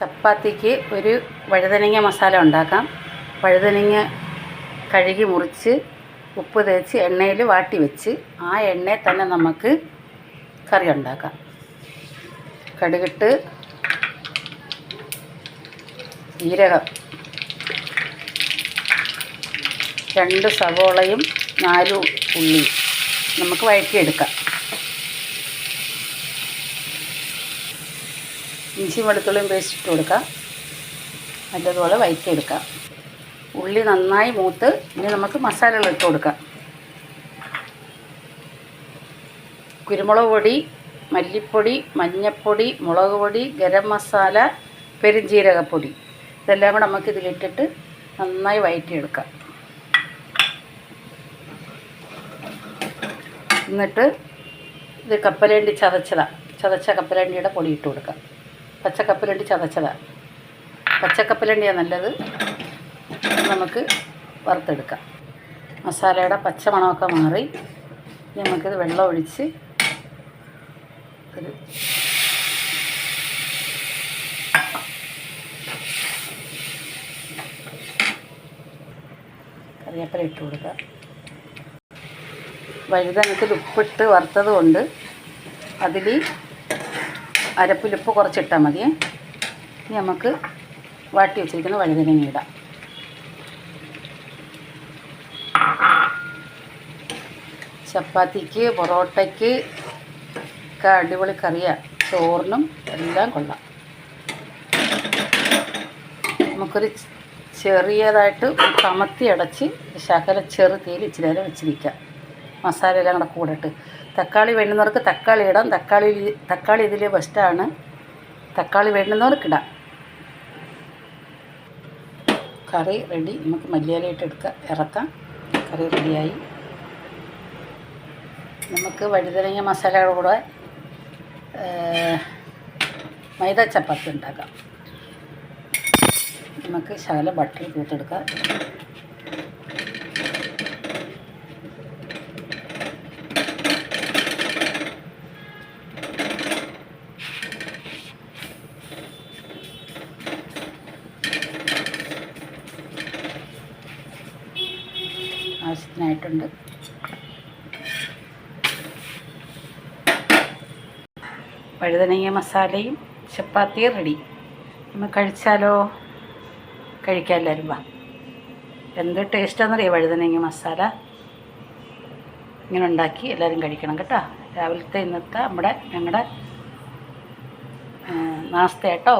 ചപ്പാത്തിക്ക് ഒരു വഴുതനങ്ങ മസാല ഉണ്ടാക്കാം. വഴുതനങ്ങ കഴുകി മുറിച്ച് ഉപ്പ് തേച്ച് എണ്ണയിൽ വാട്ടി വെച്ച് ആ എണ്ണയിൽ തന്നെ നമുക്ക് കറി ഉണ്ടാക്കാം. കടുകിട്ട് ജീരകം, 2 സവോളയും 4 ഉള്ളിയും നമുക്ക് വഴറ്റിയെടുക്കാം. ഇഞ്ചി വെളുത്തുള്ളിയും പേസ്റ്റ് ഇട്ട് കൊടുക്കാം. നല്ലതുപോലെ വഴറ്റിയെടുക്കാം. ഉള്ളി നന്നായി മൂത്ത് ഇനി നമുക്ക് മസാലകൾ ഇട്ട് കൊടുക്കാം. കുരുമുളക് പൊടി, മല്ലിപ്പൊടി, മഞ്ഞൾപ്പൊടി, മുളക് പൊടി, ഗരം മസാല, പെരുംജീരകപ്പൊടി ഇതെല്ലാം കൂടെ നമുക്ക് ഇതിലിട്ടിട്ട് നന്നായി വഴറ്റിയെടുക്കാം. എന്നിട്ട് ഇത് കപ്പലണ്ടി ചതച്ച കപ്പലണ്ടിയുടെ പൊടി ഇട്ട് കൊടുക്കാം. പച്ചക്കപ്പലണ്ടി ചതച്ചതാണ്. പച്ചക്കപ്പലണ്ടിയാണ് നല്ലത്. നമുക്ക് വറുത്തെടുക്കാം. മസാലയുടെ പച്ചമണമൊക്കെ മാറി നമുക്കിത് വെള്ളം ഒഴിച്ച് ഒരു കറിവേപ്പില ഇട്ട് കൊടുക്കാം. വഴുതനത്തിൽ ഉപ്പിട്ട് വറുത്തത് കൊണ്ട് അതിൽ അരപ്പിലുപ്പ് കുറച്ചിട്ടാൽ മതിയേ. ഇനി നമുക്ക് വാട്ടി വെച്ചിരിക്കുന്ന വഴുതനങ്ങ ഇടാം. ചപ്പാത്തിക്ക്, പൊറോട്ടയ്ക്ക് ഒക്കെ അടിപൊളി കറിയാണ്. ചോറിനും എല്ലാം കൊള്ളാം. നമുക്കൊരു ചെറിയതായിട്ട് കമത്തി അടച്ച് ശകല ചെറു തീയിൽ ഇച്ചിരി നേരം വെച്ചിരിക്കാം. മസാല എല്ലാം കൂടെ കൂടിട്ട് തക്കാളി വേണ്ടുന്നവർക്ക് തക്കാളി ഇടാം. തക്കാളി ഇതിൽ ബെസ്റ്റാണ്. തക്കാളി വേണ്ടുന്നവർക്ക് ഇടാം. കറി റെഡി. നമുക്ക് മല്ലിയിലയിട്ട് ഇറക്കാം. കറി റെഡിയായി. നമുക്ക് വഴുതനങ്ങ മസാലയുടെ കൂടെ മൈദ ചപ്പാത്തി ഉണ്ടാക്കാം. നമുക്ക് ശകല ബട്ടർ തൂത്തെടുക്കാം. ആവശ്യത്തിനായിട്ടുണ്ട്. വഴുതനങ്ങ മസാലയും ചപ്പാത്തിയും റെഡി. നമ്മൾ കഴിച്ചാലോ? കഴിക്കാൻ എല്ലാവരും വാ. എന്ത് ടേസ്റ്റാണെന്നറിയാം വഴുതനങ്ങ മസാല. ഇങ്ങനെ ഉണ്ടാക്കി എല്ലാവരും കഴിക്കണം കേട്ടോ. രാവിലത്തെ ഇന്നത്തെ ഞങ്ങളുടെ നാസ്ത കേട്ടോ.